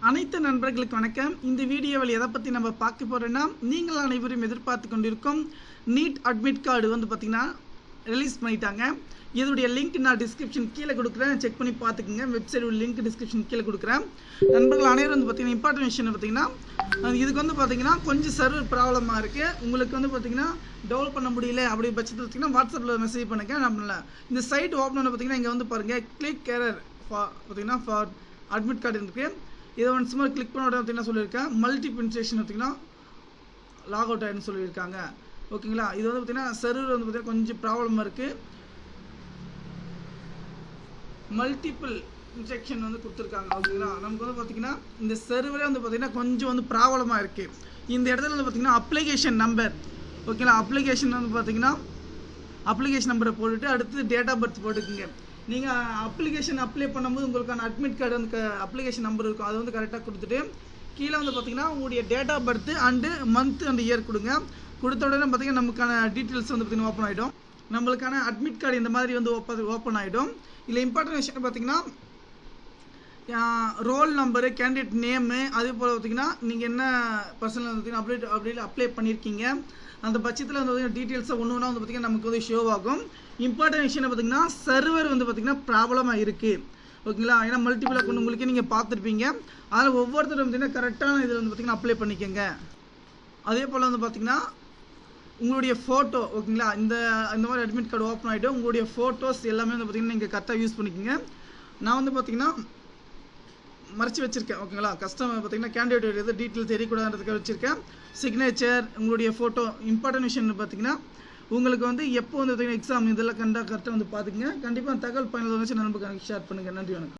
அனைத்து நண்பர்களுக்கு வணக்கம். இந்த வீடியோவில் எதை பற்றி நம்ம பார்க்க போகிறோன்னா, நீங்கள் அனைவரும் எதிர்பார்த்து கொண்டிருக்கும் நீட் அட்மிட் கார்டு வந்து பார்த்திங்கன்னா ரிலீஸ் பண்ணிட்டாங்க. இதோடைய லிங்க் நான் டிஸ்கிரிப்ஷன் கீழே கொடுக்குறேன், செக் பண்ணி பார்த்துக்குங்க. வெப்சைட் லிங்க் டிஸ்கிரிப்ஷன் கீழே கொடுக்குறேன். நண்பர்கள் அனைவரும் வந்து பார்த்திங்கன்னா இம்பார்ட்டன்ட் விஷயம் பார்த்திங்கன்னா, இதுக்கு வந்து பார்த்திங்கன்னா கொஞ்சம் சர்வர் ப்ராப்ளமாக இருக்குது. உங்களுக்கு வந்து பார்த்திங்கன்னா டெவலப் பண்ண முடியல அப்படி பட்சத்தில் பார்த்திங்கன்னா வாட்ஸ்அப்பில் மெசேஜ் பண்ணுங்கள். நம்மள இந்த சைட் ஓப்பன் பண்ண பார்த்திங்கன்னா இங்கே வந்து பாருங்கள் கிளிக் எரர் பார்த்திங்கன்னா ஃபார் அட்மிட் கார்டு இருக்குது. இதை ஒன்ஸ் மாதிரி கிளிக் பண்ண உடனே என்ன சொல்லியிருக்கேன், மல்டி பென்ட்ரேஷன் பார்த்திங்கன்னா லாக் அவுட் ஆகிடுன்னு சொல்லியிருக்காங்க. ஓகேங்களா, இது வந்து பார்த்திங்கன்னா சர்வர் வந்து பார்த்திங்கன்னா கொஞ்சம் ப்ராப்ளமாக இருக்குது. மல்டிபிள் இன்ஸ்ட்ரக்ஷன் வந்து கொடுத்துருக்காங்க. ஓகேங்களா, நமக்கு வந்து பார்த்திங்கன்னா இந்த சர்வரே வந்து பார்த்திங்கன்னா கொஞ்சம் வந்து ப்ராப்ளமாக இருக்குது. இந்த இடத்துல வந்து பார்த்திங்கன்னா அப்ளிகேஷன் நம்பர், ஓகேங்களா, அப்ளிகேஷன் வந்து பார்த்திங்கன்னா அப்ளிகேஷன் நம்பரை போட்டுட்டு அடுத்து டேட் ஆஃப் பர்த் போட்டுக்குங்க. நீங்கள் அப்ளிகேஷன் அப்ளை பண்ணும்போது உங்களுக்கான அட்மிட் கார்டு வந்து அப்ளிகேஷன் நம்பர் இருக்கும், அதை வந்து கரெக்டாக கொடுத்துட்டு கீழே வந்து பார்த்திங்கன்னா உங்களுடைய date of birth and month and year கொடுங்க. கொடுத்த உடனே பார்த்திங்கன்னா நமக்கான டீட்டெயில்ஸ் வந்து பார்த்திங்கன்னா ஓப்பன் ஆகிடும். நம்மளுக்கான அட்மிட் கார்டு இந்த மாதிரி வந்து ஓப்பன் ஆகிடும். இதில் இம்பார்ட்டன்ட் விஷயம் பார்த்திங்கன்னா ரோல் நம்பரு, கேண்டிடேட் நேமு, அதே போல் பார்த்திங்கன்னா நீங்கள் என்ன பர்சனல் பார்த்திங்கன்னா அப்ளை பண்ணியிருக்கீங்க அந்த பட்சத்தில் வந்து பார்த்திங்கன்னா டீட்டெயில்ஸாக ஒன்று ஒன்றா வந்து பார்த்திங்கன்னா நமக்கு வந்து ஷோ ஆகும். இம்பார்ட்டன்ட் விஷயம் பார்த்திங்கன்னா சர்வர் வந்து பார்த்திங்கன்னா ப்ராப்ளமாக இருக்குது. ஓகேங்களா, ஏன்னா மல்டிபிள் அக்கௌண்ட் உங்களுக்கே நீங்கள் பார்த்துருப்பீங்க. அதில் ஒவ்வொருத்தரும் பார்த்திங்கன்னா கரெக்டான இதில் வந்து பார்த்திங்கன்னா அப்ளை பண்ணிக்கோங்க. அதே போல் வந்து பார்த்திங்கன்னா உங்களுடைய ஃபோட்டோ, ஓகேங்களா, இந்த மாதிரி அட்மிட் கார்டு ஓப்பன் ஆகிட்டு உங்களுடைய ஃபோட்டோஸ் எல்லாமே வந்து பார்த்திங்கன்னா நீங்கள் கரெக்டாக யூஸ் பண்ணிக்கோங்க. நான் வந்து பார்த்திங்கன்னா மறைச்சி வச்சுருக்கேன். ஓகேங்களா, கஸ்டமர் பார்த்திங்கன்னா கேண்டிடேட் எது டீட்டெயில் தெரியக்கூடாதுன்றதுக்கு வச்சுருக்கேன். சிக்னேச்சர், உங்களுடைய ஃபோட்டோ. இம்பார்ட்டன்ட் விஷயம் பார்த்திங்கன்னா உங்களுக்கு வந்து எப்போ வந்து பார்த்திங்கன்னா எக்ஸாம் இதெல்லாம் கரெக்டாக வந்து பார்த்துக்குங்க. கண்டிப்பாக தகவல் பயனுள்ள நண்பர்களுக்கு ஷேர் பண்ணுங்கள். நன்றி, வணக்கம்.